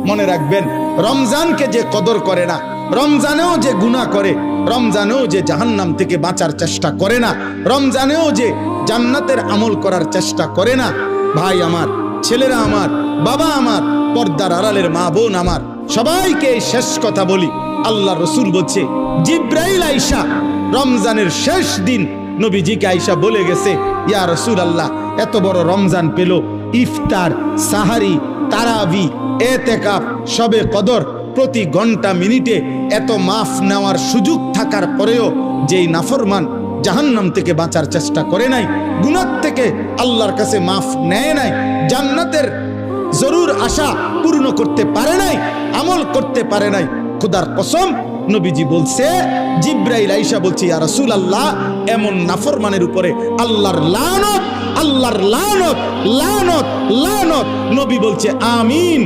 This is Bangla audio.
মনে রাখবেন, রমজানকে যে কদর করে না, রমজানেও যে গুনাহ করে, রমজানেও যে জাহান্নাম থেকে বাঁচার চেষ্টা করে না, রমজানেও যে জান্নাতের আমল করার চেষ্টা করে না, ভাই আমার, ছেলেরা আমার, বাবা আমার, পর্দার আড়ালের মা বোন আমার, সবাইকে এই শেষ কথা বলি। আল্লাহ রসুল বলছে, জিব্রাইল আইসা রমজানের শেষ দিন নবীজিকে আইসা বলে গেছে, ইয়া রসুল আল্লাহ, এত বড় রমজান পেল, ইফতার, সাহারি, তারাবি, এতেকাফ, শবে কদর, প্রতি ঘন্টা মিনিটে এত মাফ নেওয়ার সুযোগ থাকার পরেও যেই নাফরমান জাহান্নাম থেকে বাঁচার চেষ্টা করে নাই, গুনাহ থেকে আল্লাহর কাছে মাফ নেয় নাই, জান্নাতের জরুর আশা পূর্ণ করতে পারে নাই, আমল করতে পারে নাই, খোদার কসম নবীজি বলছে, জিব্রাইল আইসা বলছে, ইয়া রাসূলুল্লাহ, এমন নাফরমানের উপরে আল্লাহর লানত, আল্লাহর লানত, লানত, লানত। নবী বলছে আমিন।